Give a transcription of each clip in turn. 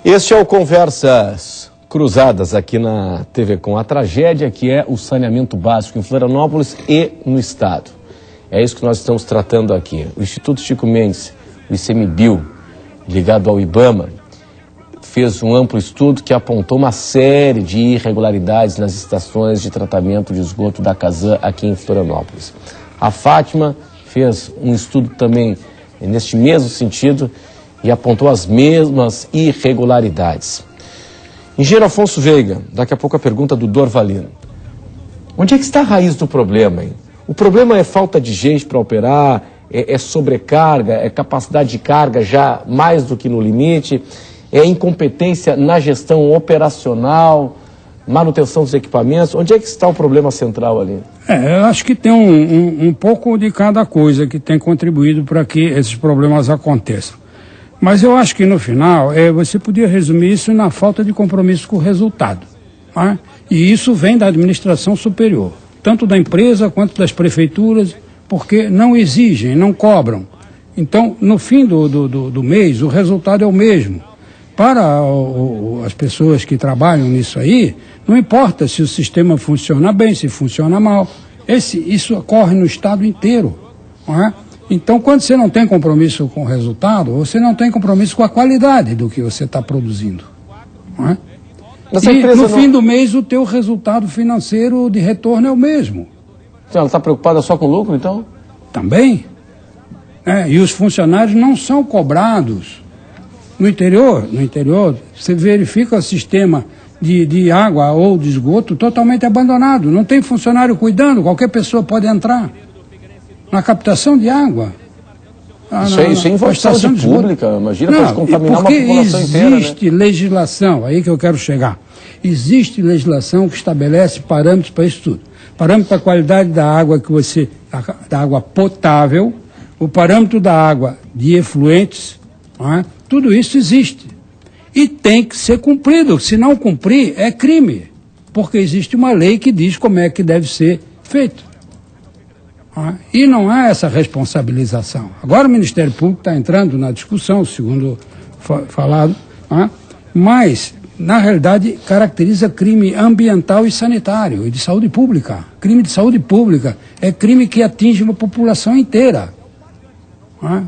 Este é o Conversas Cruzadas aqui na TV Com. A tragédia que é o saneamento básico em Florianópolis e no estado. É isso que nós estamos tratando aqui. O Instituto Chico Mendes, o ICMBio, ligado ao IBAMA, fez um amplo estudo que apontou uma série de irregularidades nas estações de tratamento de esgoto da Casan aqui em Florianópolis. A Fátima fez um estudo também neste mesmo sentido e apontou as mesmas irregularidades. Engenheiro Afonso Veiga, daqui a pouco a pergunta do Dorvalino. Onde é que está a raiz do problema, hein? O problema é falta de gente para operar, é sobrecarga, é capacidade de carga já mais do que no limite, é incompetência na gestão operacional, manutenção dos equipamentos. Onde é que está o problema central ali? Eu acho que tem um pouco de cada coisa que tem contribuído para que esses problemas aconteçam. Mas eu acho que no final, você podia resumir isso na falta de compromisso com o resultado. Né? E isso vem da administração superior, tanto da empresa quanto das prefeituras, porque não exigem, não cobram. Então, no fim do mês, o resultado é o mesmo. Para as pessoas que trabalham nisso aí, não importa se o sistema funciona bem, se funciona mal. Isso ocorre no estado inteiro. Não é? Então, quando você não tem compromisso com o resultado, você não tem compromisso com a qualidade do que você está produzindo. Não é? E no fim do mês, o teu resultado financeiro de retorno é o mesmo. Ela está preocupada só com o lucro, então? Também. E os funcionários não são cobrados. No interior, você verifica o sistema de água ou de esgoto totalmente abandonado. Não tem funcionário cuidando, qualquer pessoa pode entrar. Na captação de água. Isso é investigação pública, imagina, pode contaminar uma população inteira. Existe legislação, aí que eu quero chegar. Existe legislação que estabelece parâmetros para isso tudo. Parâmetro para a qualidade da água da água potável, o parâmetro da água de efluentes, tudo isso existe. E tem que ser cumprido. Se não cumprir, é crime. Porque existe uma lei que diz como é que deve ser feito. E não há essa responsabilização. Agora o Ministério Público está entrando na discussão, segundo falado, mas, na realidade, caracteriza crime ambiental e sanitário, e de saúde pública. Crime de saúde pública é crime que atinge uma população inteira.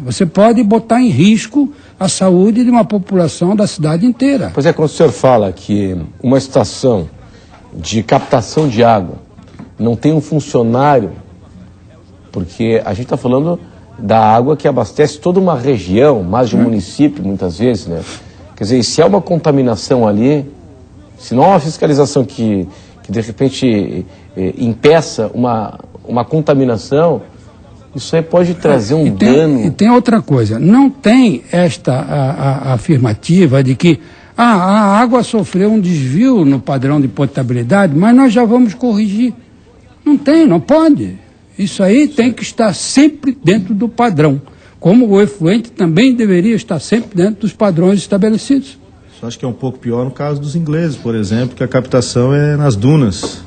Você pode botar em risco a saúde de uma população da cidade inteira. Pois é, quando o senhor fala que uma estação de captação de água não tem um funcionário, porque a gente está falando da água que abastece toda uma região, mais de um município, muitas vezes, né? Quer dizer, se há uma contaminação ali, se não há uma fiscalização que de repente impeça uma contaminação, isso aí pode trazer um dano. E tem outra coisa, não tem esta afirmativa de que a água sofreu um desvio no padrão de potabilidade, mas nós já vamos corrigir. Não tem, não pode. Isso aí tem que estar sempre dentro do padrão, como o efluente também deveria estar sempre dentro dos padrões estabelecidos. Só acho que é um pouco pior no caso dos ingleses, por exemplo, que a captação é nas dunas.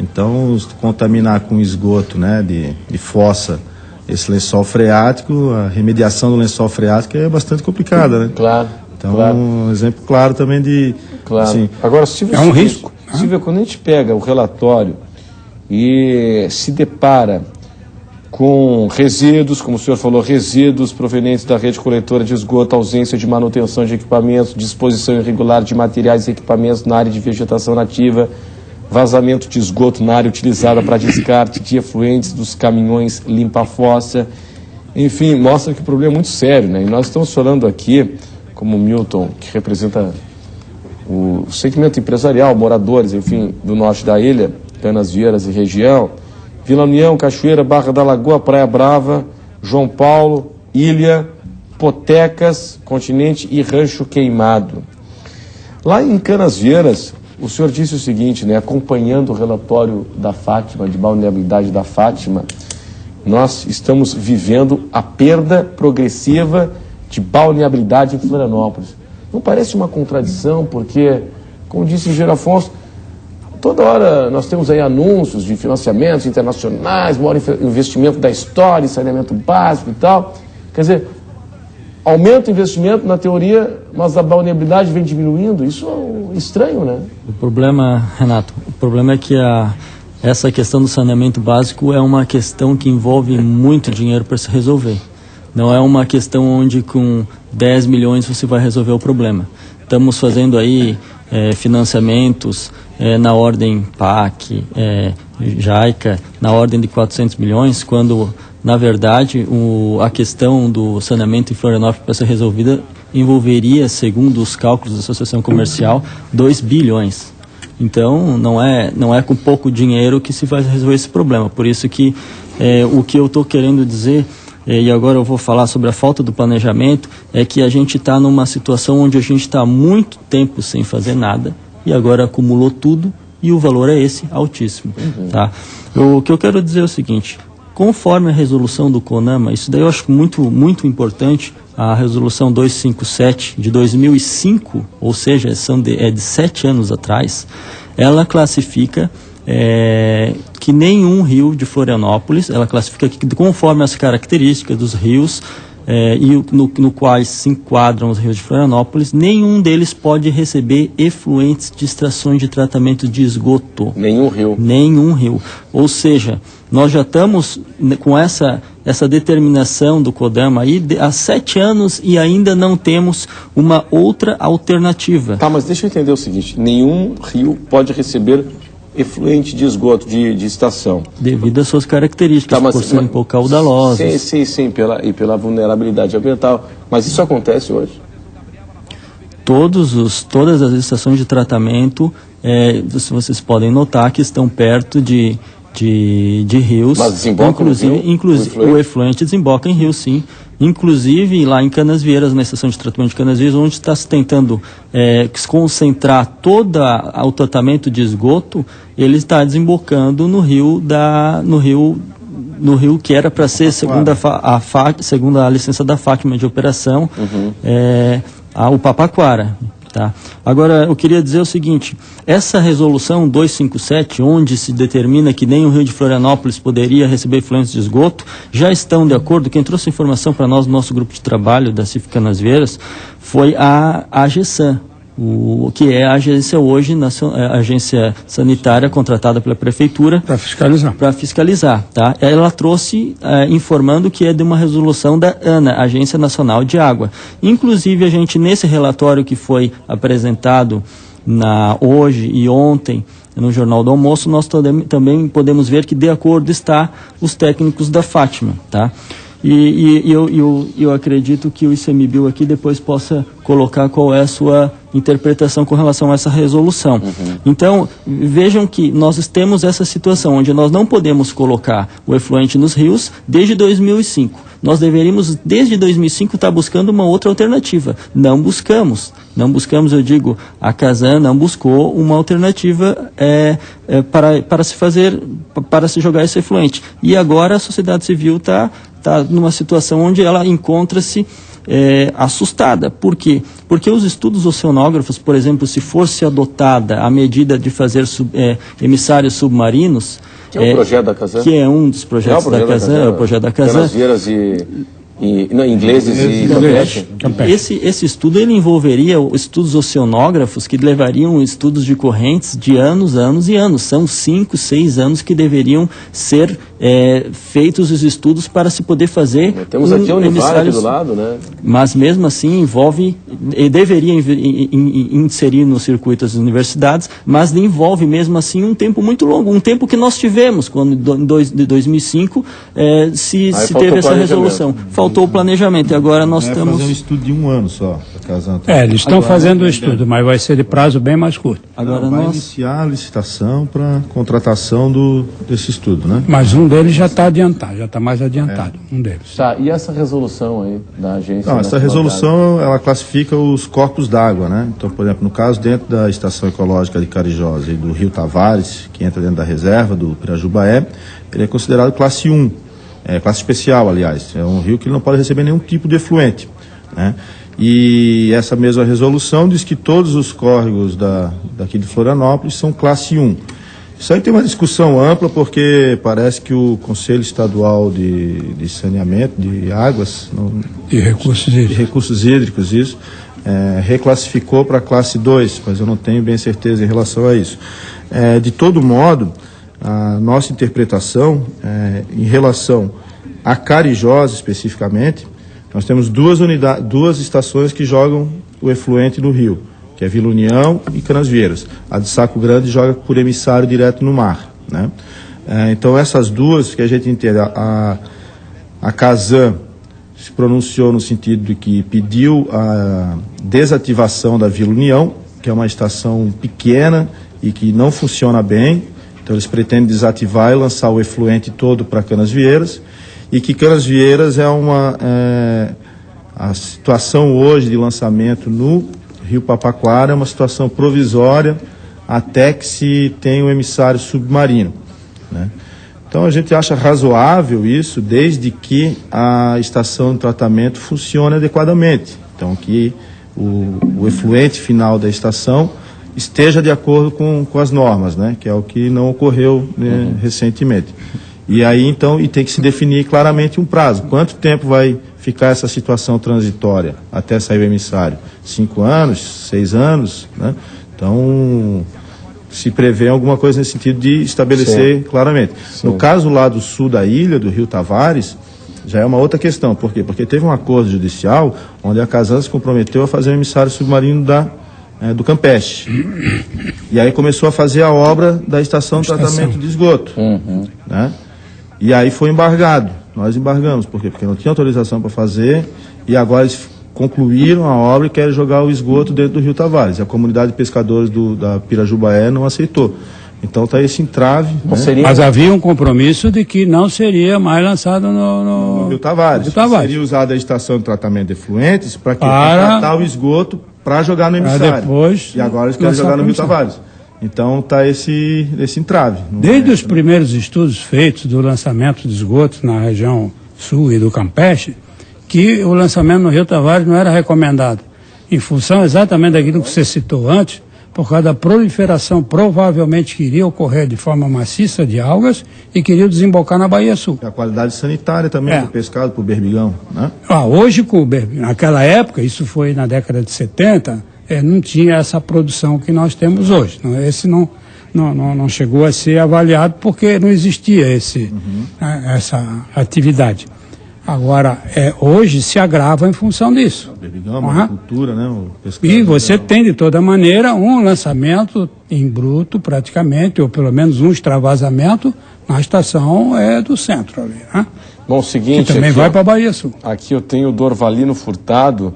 Então, contaminar com esgoto, né, de fossa, esse lençol freático, a remediação do lençol freático é bastante complicada, né? Claro. Então, um exemplo claro também de... Claro. Assim, agora, Silvio, é um risco. Silvio, quando a gente pega o relatório e se depara com resíduos, como o senhor falou, resíduos provenientes da rede coletora de esgoto, ausência de manutenção de equipamentos, disposição irregular de materiais e equipamentos na área de vegetação nativa, vazamento de esgoto na área utilizada para descarte de efluentes dos caminhões limpa-fossa, enfim, mostra que o problema é muito sério, né? E nós estamos falando aqui, como o Milton, que representa o segmento empresarial, moradores, enfim, do norte da ilha, Canasvieiras e região, Vila União, Cachoeira, Barra da Lagoa, Praia Brava, João Paulo, Ilha, Potecas, Continente e Rancho Queimado. Lá em Canasvieiras, o senhor disse o seguinte, né, acompanhando o relatório da Fátima, de balneabilidade da Fátima, nós estamos vivendo a perda progressiva de balneabilidade em Florianópolis. Não parece uma contradição, porque, como disse o engenheiro Afonso, toda hora nós temos aí anúncios de financiamentos internacionais, maior investimento da história, saneamento básico e tal. Quer dizer, aumenta o investimento na teoria, mas a balneabilidade vem diminuindo. Isso é estranho, né? O problema, Renato, o problema é que essa questão do saneamento básico é uma questão que envolve muito dinheiro para se resolver. Não é uma questão onde com 10 milhões você vai resolver o problema. Estamos fazendo aí financiamentos na ordem PAC, JAICA, na ordem de 400 milhões, quando, na verdade, a questão do saneamento em Florianópolis para ser resolvida envolveria, segundo os cálculos da Associação Comercial, 2 bilhões. Então, não é com pouco dinheiro que se vai resolver esse problema. Por isso que o que eu estou querendo dizer, e agora eu vou falar sobre a falta do planejamento, é que a gente está numa situação onde a gente está há muito tempo sem fazer nada, e agora acumulou tudo, e o valor é esse, altíssimo. Tá? O que eu quero dizer é o seguinte: conforme a resolução do CONAMA, isso daí eu acho muito, muito importante, a resolução 257 de 2005, ou seja, é de 7 anos atrás, ela classifica que nenhum rio de Florianópolis, ela classifica que conforme as características dos rios e no quais se enquadram os rios de Florianópolis, nenhum deles pode receber efluentes de extrações de tratamento de esgoto. Nenhum rio. Nenhum rio. Ou seja, nós já estamos com essa determinação do CODAMA aí há 7 anos e ainda não temos uma outra alternativa. Tá, mas deixa eu entender o seguinte: nenhum rio pode receber efluente de esgoto de estação. Devido às suas características, por serem pouco caudalosas. Sim, pela vulnerabilidade ambiental. Mas isso acontece hoje? Todas as estações de tratamento, vocês podem notar que estão perto de rios. Mas desemboca no rio? Inclusive, o efluente desemboca em rios, sim. Inclusive lá em Canasvieiras, na estação de tratamento de Canasvieiras, onde está se tentando concentrar todo o tratamento de esgoto, ele está desembocando no rio que era para ser, segundo a licença da Fátima de operação, o Papaquara. Tá? Agora, eu queria dizer o seguinte: essa resolução 257, onde se determina que nem o Rio de Florianópolis poderia receber efluentes de esgoto, já estão de acordo. Quem trouxe informação para nós, no nosso grupo de trabalho da CIF Canasvieiras, foi a AGESAN, que é a agência hoje, a agência sanitária contratada pela prefeitura para fiscalizar. Tá? Ela trouxe informando que é de uma resolução da ANA, Agência Nacional de Água. Inclusive, a gente, nesse relatório que foi apresentado hoje e ontem no Jornal do Almoço, nós também podemos ver que de acordo está os técnicos da Fátima. Tá? E eu acredito que o ICMBio aqui depois possa colocar qual é a sua interpretação com relação a essa resolução. Então, vejam que nós temos essa situação onde nós não podemos colocar o efluente nos rios desde 2005. Nós deveríamos, desde 2005, estar buscando uma outra alternativa. Não buscamos, eu digo, a Casan não buscou uma alternativa para se jogar esse efluente. E agora a sociedade civil está numa situação onde ela encontra-se assustada. Por quê? Porque os estudos oceanógrafos, por exemplo, se fosse adotada a medida de fazer emissários submarinos, que é o projeto da Casan? Que é um dos projetos da Casan, é o projeto da Casan. Canasvieiras ingleses e Campeche. Esse estudo ele envolveria estudos oceanógrafos que levariam estudos de correntes de anos e anos. São 5, 6 anos que deveriam ser feitos os estudos para se poder fazer. Temos aqui a Univar aqui do lado, né? Mas mesmo assim deveria inserir no circuito as universidades, mas envolve mesmo assim um tempo muito longo, um tempo que nós tivemos quando em 2005 se teve essa resolução. Faltou o planejamento e agora nós estamos... fazer um estudo de 1 ano só. Eles estão fazendo o estudo, mas vai ser de prazo bem mais curto. Agora vai iniciar a licitação para contratação desse estudo, né? Mas um deles já está adiantado, já está mais adiantado, um deles. Tá, e essa resolução aí da agência? Não, essa resolução, ela classifica os corpos d'água, né? Então, por exemplo, no caso dentro da Estação Ecológica de Carijosa e do Rio Tavares, que entra dentro da reserva do Pirajubaé, ele é considerado classe 1. Classe especial, aliás. É um rio que não pode receber nenhum tipo de efluente, né? E essa mesma resolução diz que todos os córregos daqui de Florianópolis são classe 1. Isso aí tem uma discussão ampla, porque parece que o Conselho Estadual de Saneamento, de Águas... E recursos hídricos, isso, reclassificou para a classe 2, mas eu não tenho bem certeza em relação a isso. De todo modo, a nossa interpretação, em relação a Carijós especificamente, nós temos duas estações que jogam o efluente no rio, que é Vila União e Canasvieiras. A de Saco Grande joga por emissário direto no mar, né? Então essas duas que a gente entende, a Casan se pronunciou no sentido de que pediu a desativação da Vila União, que é uma estação pequena e que não funciona bem, então eles pretendem desativar e lançar o efluente todo para Canasvieiras, e que Canasvieiras a situação hoje de lançamento no Rio Papaquara é uma situação provisória até que se tenha um emissário submarino, né? Então a gente acha razoável isso, desde que a estação de tratamento funcione adequadamente. Então que o efluente final da estação esteja de acordo com as normas, né? Que é o que não ocorreu, né, recentemente. E aí então tem que se definir claramente um prazo. Quanto tempo vai ficar essa situação transitória até sair o emissário? 5 anos, 6 anos, né? Então se prevê alguma coisa nesse sentido de estabelecer claramente. No caso lá do sul da ilha, do Rio Tavares, já é uma outra questão. Por quê? Porque teve um acordo judicial onde a Casan se comprometeu a fazer um emissário submarino do Campeche. E aí começou a fazer a obra da estação de tratamento de esgoto. Né? E aí foi embargado. Nós embargamos. Por quê? Porque não tinha autorização para fazer, e agora eles concluíram a obra e querem jogar o esgoto dentro do Rio Tavares. A comunidade de pescadores da Pirajubaé não aceitou. Então está esse entrave. Né? Mas havia um compromisso de que não seria mais lançado no Rio Tavares. Seria usada a estação de tratamento de efluentes para tratar o esgoto para jogar no emissário. E agora eles querem jogar no Rio Tavares. Então está esse entrave. Desde os primeiros estudos feitos do lançamento de esgotos na região sul e do Campeche, que o lançamento no Rio Tavares não era recomendado, em função exatamente daquilo que você citou antes, por causa da proliferação provavelmente que iria ocorrer de forma maciça de algas e que iria desembocar na Baía Sul. A qualidade sanitária também do pescado por berbigão, né? Hoje, naquela época, isso foi na década de 70, não tinha essa produção que nós temos hoje. Esse não chegou a ser avaliado porque não existia essa atividade. Agora, hoje se agrava em função disso. Uma cultura, né? E você tem, de toda maneira, um lançamento em bruto, praticamente, ou pelo menos um extravasamento na estação do centro ali, né? Bom, o seguinte... Que também vai para a Baía Sul. Aqui eu tenho o Dorvalino Furtado,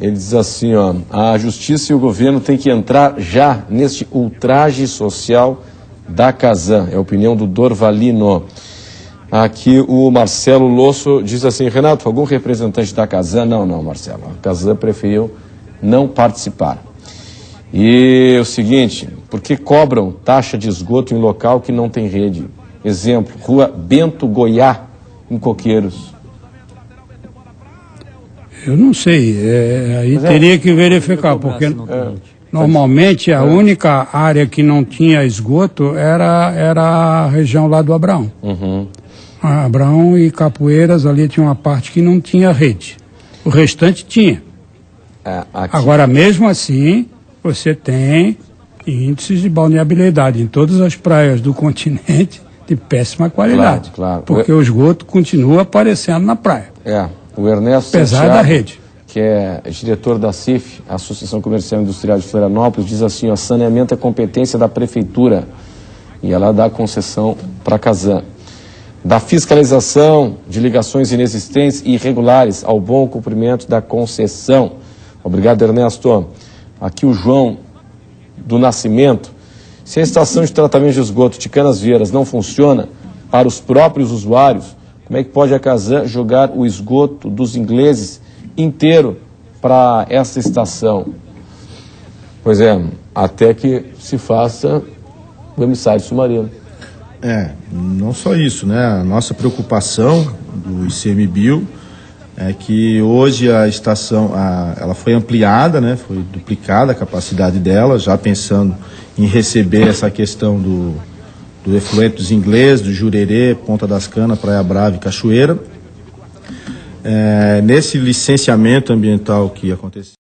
ele diz assim, ó, a Justiça e o governo têm que entrar já neste ultraje social da Casan. É a opinião do Dorvalino. Aqui o Marcelo Losso diz assim, Renato, algum representante da Casan? Não, Marcelo, a Casan preferiu não participar. E o seguinte, por que cobram taxa de esgoto em local que não tem rede? Exemplo, Rua Bento Goiá, em Coqueiros. Eu não sei, aí teria que verificar, porque normalmente a única área que não tinha esgoto era a região lá do Abraão. Abraão e Capoeiras, ali tinha uma parte que não tinha rede. O restante tinha. Agora, mesmo assim, você tem índices de balneabilidade em todas as praias do continente de péssima qualidade. Claro. Porque o esgoto continua aparecendo na praia. O Ernesto apesar Santiago, da rede, que é diretor da CIF, Associação Comercial e Industrial de Florianópolis, diz assim, ó, saneamento é competência da prefeitura e ela dá concessão para a Casan. Da fiscalização de ligações inexistentes e irregulares ao bom cumprimento da concessão. Obrigado, Ernesto. Aqui o João do Nascimento. Se a estação de tratamento de esgoto de Canasvieiras não funciona para os próprios usuários, como é que pode a Casan jogar o esgoto dos ingleses inteiro para essa estação? Pois até que se faça o emissário submarino. Não só isso, né? A nossa preocupação do ICMBio é que hoje a estação, ela foi ampliada, né? Foi duplicada a capacidade dela, já pensando em receber essa questão do efluente dos Ingleses, do Jurerê, Ponta das Canas, Praia Brava e Cachoeira. Nesse licenciamento ambiental que aconteceu